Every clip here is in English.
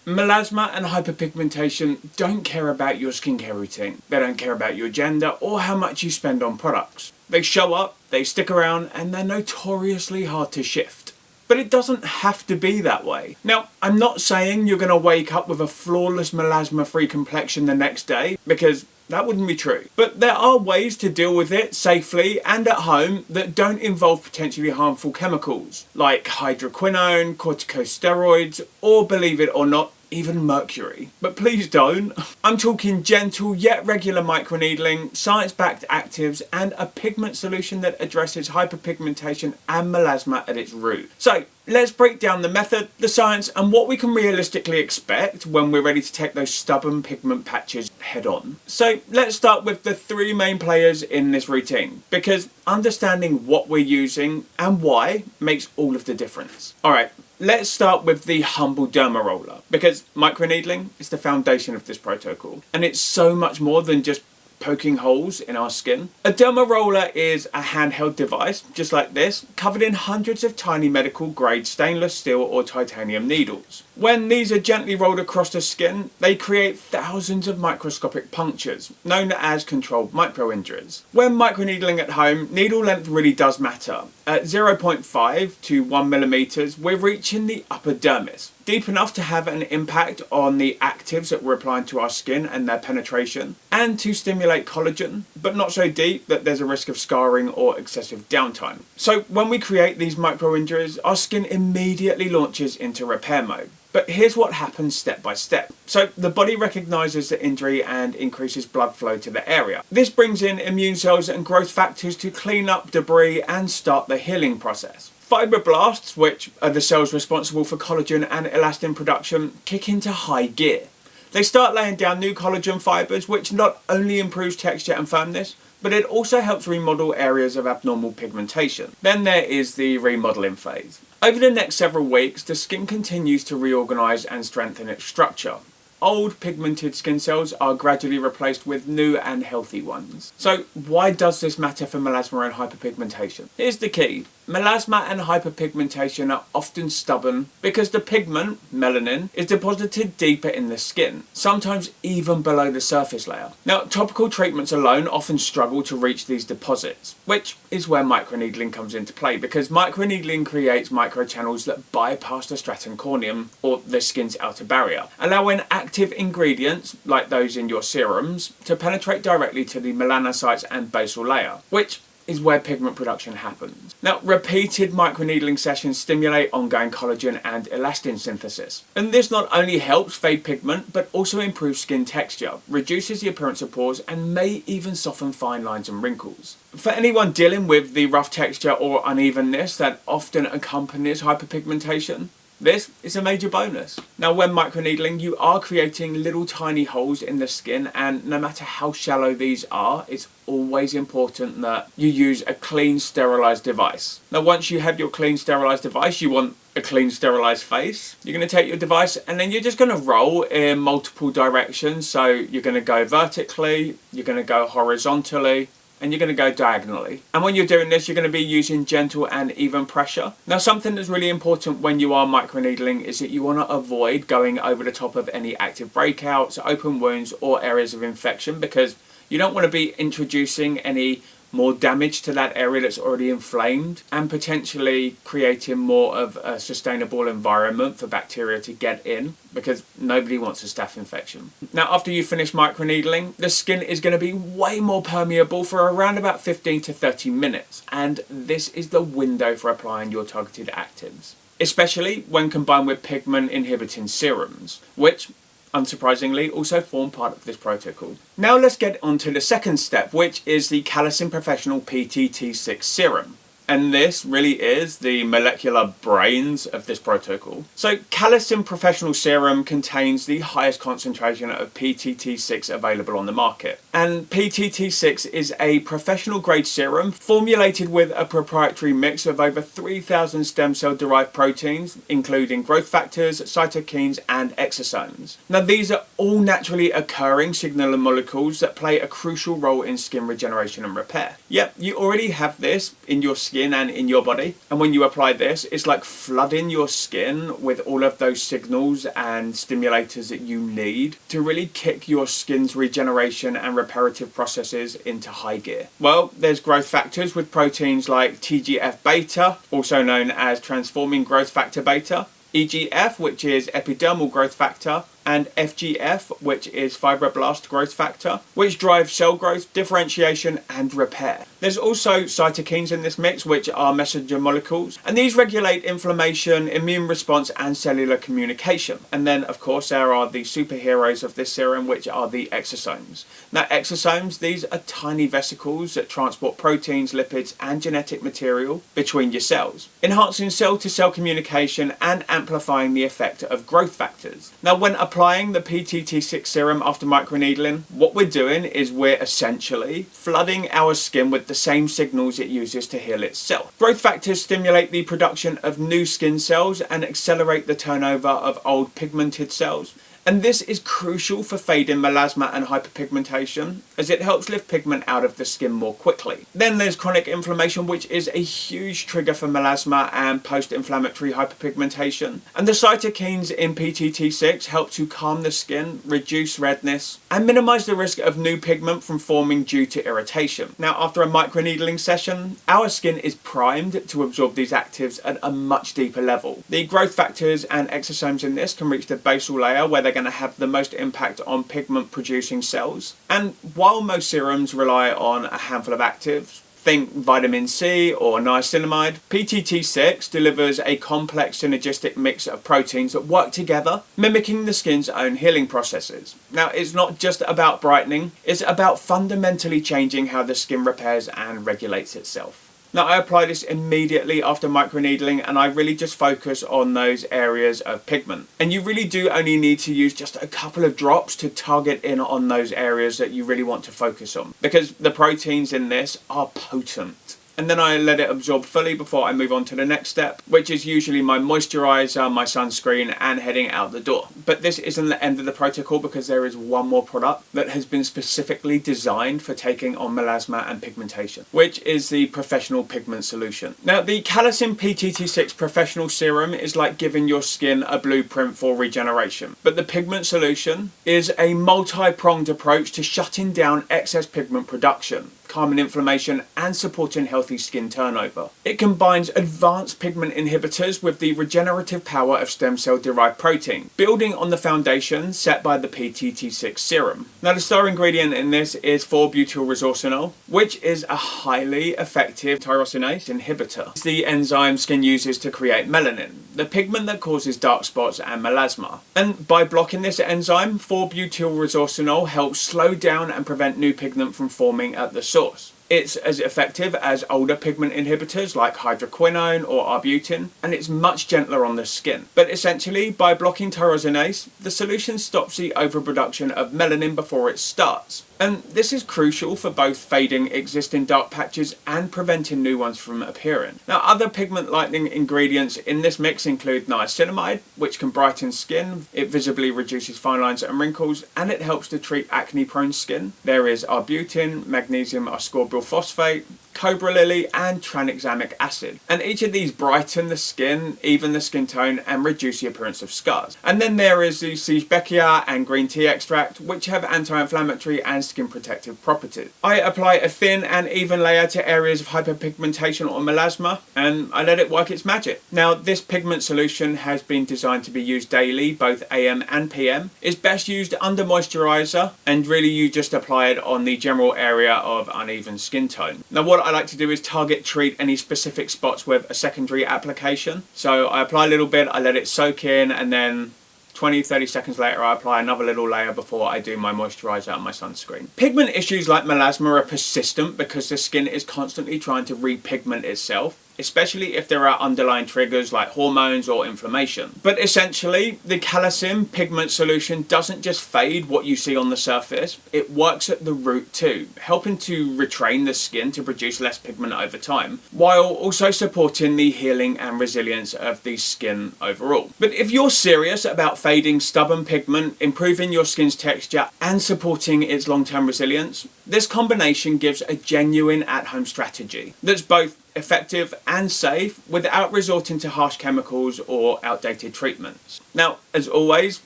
Melasma and hyperpigmentation don't care about your skincare routine. They don't care about your gender or how much you spend on products. They show up, they stick around, and they're notoriously hard to shift. But it doesn't have to be that way. Now, I'm not saying you're going to wake up with a flawless melasma-free complexion the next day, because that wouldn't be true. But there are ways to deal with it safely and at home that don't involve potentially harmful chemicals, like hydroquinone, corticosteroids, or, believe it or not, even mercury. But please don't. I'm talking gentle yet regular microneedling, science-backed actives, and a pigment solution that addresses hyperpigmentation and melasma at its root. So let's break down the method, the science, and what we can realistically expect when we're ready to take those stubborn pigment patches head on. So let's start with the three main players in this routine, because understanding what we're using and why makes all of the difference. Alright, let's start with the humble Dermaroller, because microneedling is the foundation of this protocol, and it's so much more than just poking holes in our skin. A Dermaroller is a handheld device, just like this, covered in hundreds of tiny medical grade stainless steel or titanium needles. When these are gently rolled across the skin, they create thousands of microscopic punctures, known as controlled micro-injuries. When microneedling at home, needle length really does matter. At 0.5 to 1 millimeters, we're reaching the upper dermis, deep enough to have an impact on the actives that we're applying to our skin and their penetration, and to stimulate collagen, but not so deep that there's a risk of scarring or excessive downtime. So when we create these micro-injuries, our skin immediately launches into repair mode. But here's what happens step by step. So the body recognises the injury and increases blood flow to the area. This brings in immune cells and growth factors to clean up debris and start the healing process. Fibroblasts, which are the cells responsible for collagen and elastin production, kick into high gear. They start laying down new collagen fibres, which not only improves texture and firmness, but it also helps remodel areas of abnormal pigmentation. Then there is the remodeling phase. Over the next several weeks, the skin continues to reorganise and strengthen its structure. Old pigmented skin cells are gradually replaced with new and healthy ones. So why does this matter for melasma and hyperpigmentation? Here's the key. Melasma and hyperpigmentation are often stubborn because the pigment, melanin, is deposited deeper in the skin, sometimes even below the surface layer. Now, topical treatments alone often struggle to reach these deposits, which is where microneedling comes into play, because microneedling creates microchannels that bypass the stratum corneum, or the skin's outer barrier, allowing active ingredients, like those in your serums, to penetrate directly to the melanocytes and basal layer, which is where pigment production happens. Now, repeated microneedling sessions stimulate ongoing collagen and elastin synthesis. And this not only helps fade pigment, but also improves skin texture, reduces the appearance of pores, and may even soften fine lines and wrinkles. For anyone dealing with the rough texture or unevenness that often accompanies hyperpigmentation, this is a major bonus. Now, when microneedling, you are creating little tiny holes in the skin, and no matter how shallow these are, it's always important that you use a clean, sterilised device. Now, once you have your clean, sterilised device, you want a clean, sterilised face. You're going to take your device and then you're just going to roll in multiple directions. So you're going to go vertically, you're going to go horizontally, and you're going to go diagonally. And when you're doing this, you're going to be using gentle and even pressure. Now, something that's really important when you are microneedling is that you want to avoid going over the top of any active breakouts, open wounds, or areas of infection, because you don't want to be introducing any more damage to that area that's already inflamed, and potentially creating more of a sustainable environment for bacteria to get in, because nobody wants a staph infection. Now, after you finish microneedling, the skin is going to be way more permeable for around about 15 to 30 minutes, and this is the window for applying your targeted actives, especially when combined with pigment inhibiting serums, which unsurprisingly also form part of this protocol. Now let's get on to the second step, which is the Calecim Professional PTT-6 serum. And this really is the molecular brains of this protocol. So Calecim Professional Serum contains the highest concentration of PTT-6 available on the market. And PTT-6 is a professional grade serum formulated with a proprietary mix of over 3,000 stem cell derived proteins, including growth factors, cytokines, and exosomes. Now, these are all naturally occurring signaling molecules that play a crucial role in skin regeneration and repair. Yep, you already have this in your skin skin and in your body. And when you apply this, it's like flooding your skin with all of those signals and stimulators that you need to really kick your skin's regeneration and reparative processes into high gear. Well, there's growth factors with proteins like TGF-beta, also known as transforming growth factor beta, EGF, which is epidermal growth factor, and FGF, which is fibroblast growth factor, which drives cell growth, differentiation, and repair. There's also cytokines in this mix, which are messenger molecules, and these regulate inflammation, immune response, and cellular communication. And then, of course, there are the superheroes of this serum, which are the exosomes. Now, exosomes, these are tiny vesicles that transport proteins, lipids, and genetic material between your cells, enhancing cell-to-cell communication and amplifying the effect of growth factors. Now, when applying the PTT-6 serum after microneedling, what we're doing is we're essentially flooding our skin with the same signals it uses to heal itself. Growth factors stimulate the production of new skin cells and accelerate the turnover of old pigmented cells. And this is crucial for fading melasma and hyperpigmentation, as it helps lift pigment out of the skin more quickly. Then there's chronic inflammation, which is a huge trigger for melasma and post-inflammatory hyperpigmentation. And the cytokines in PTT-6 help to calm the skin, reduce redness, and minimize the risk of new pigment from forming due to irritation. Now, after a microneedling session, our skin is primed to absorb these actives at a much deeper level. The growth factors and exosomes in this can reach the basal layer, where they're going to have the most impact on pigment producing cells. And while most serums rely on a handful of actives, think vitamin C or niacinamide, PTT-6 delivers a complex synergistic mix of proteins that work together, mimicking the skin's own healing processes. Now, it's not just about brightening, it's about fundamentally changing how the skin repairs and regulates itself. Now, I apply this immediately after microneedling, and I really just focus on those areas of pigment. And you really do only need to use just a couple of drops to target in on those areas that you really want to focus on, because the proteins in this are potent. And then I let it absorb fully before I move on to the next step, which is usually my moisturizer, my sunscreen, and heading out the door. But this isn't the end of the protocol, because there is one more product that has been specifically designed for taking on melasma and pigmentation, which is the Professional Pigment Solution. Now, the Calecim PTT-6 Professional Serum is like giving your skin a blueprint for regeneration. But the Pigment Solution is a multi-pronged approach to shutting down excess pigment production, calming inflammation, and supporting healthy skin turnover. It combines advanced pigment inhibitors with the regenerative power of stem cell derived protein, building on the foundation set by the PTT-6 serum. Now, the star ingredient in this is 4-butylresorcinol, which is a highly effective tyrosinase inhibitor. It's the enzyme skin uses to create melanin, the pigment that causes dark spots and melasma. And by blocking this enzyme, 4-butylresorcinol helps slow down and prevent new pigment from forming at the source. It's as effective as older pigment inhibitors like hydroquinone or arbutin, and it's much gentler on the skin. But essentially, by blocking tyrosinase, the solution stops the overproduction of melanin before it starts. And this is crucial for both fading existing dark patches and preventing new ones from appearing. Now, other pigment lightening ingredients in this mix include niacinamide, which can brighten skin, it visibly reduces fine lines and wrinkles, and it helps to treat acne-prone skin. There is arbutin, magnesium ascorbyl phosphate, cobra lily, and tranexamic acid. And each of these brighten the skin, even the skin tone, and reduce the appearance of scars. And then there is the Siegebeckia and green tea extract, which have anti-inflammatory and skin protective properties. I apply a thin and even layer to areas of hyperpigmentation or melasma, and I let it work its magic. Now, this pigment solution has been designed to be used daily, both AM and PM. It's best used under moisturizer, and really you just apply it on the general area of uneven skin tone. Now, what I like to do is target treat any specific spots with a secondary application. So I apply a little bit, I let it soak in, and then 20-30 seconds later I apply another little layer before I do my moisturizer and my sunscreen. Pigment issues like melasma are persistent because the skin is constantly trying to repigment itself, especially if there are underlying triggers like hormones or inflammation. But essentially, the Calecim pigment solution doesn't just fade what you see on the surface, it works at the root too, helping to retrain the skin to produce less pigment over time, while also supporting the healing and resilience of the skin overall. But if you're serious about fading stubborn pigment, improving your skin's texture, and supporting its long-term resilience, this combination gives a genuine at-home strategy that's both effective and safe without resorting to harsh chemicals or outdated treatments. Now, as always,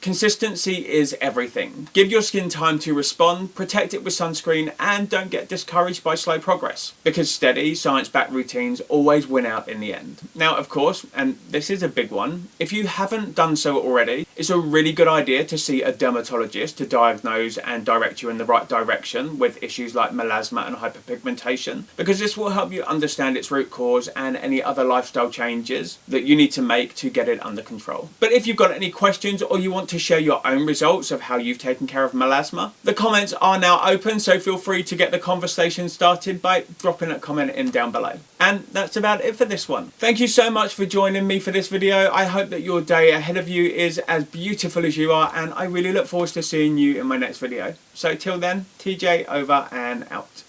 consistency is everything. Give your skin time to respond, protect it with sunscreen, and don't get discouraged by slow progress, because steady, science-backed routines always win out in the end. Now, of course, and this is a big one, if you haven't done so already, it's a really good idea to see a dermatologist to diagnose and direct you in the right direction with issues like melasma and hyperpigmentation, because this will help you understand its root cause and any other lifestyle changes that you need to make to get it under control. But if you've got any questions or you want to share your own results of how you've taken care of melasma, the comments are now open, so feel free to get the conversation started by dropping a comment in down below. And that's about it for this one. Thank you so much for joining me for this video. I hope that your day ahead of you is as beautiful as you are, and I really look forward to seeing you in my next video. So till then, TJ over and out.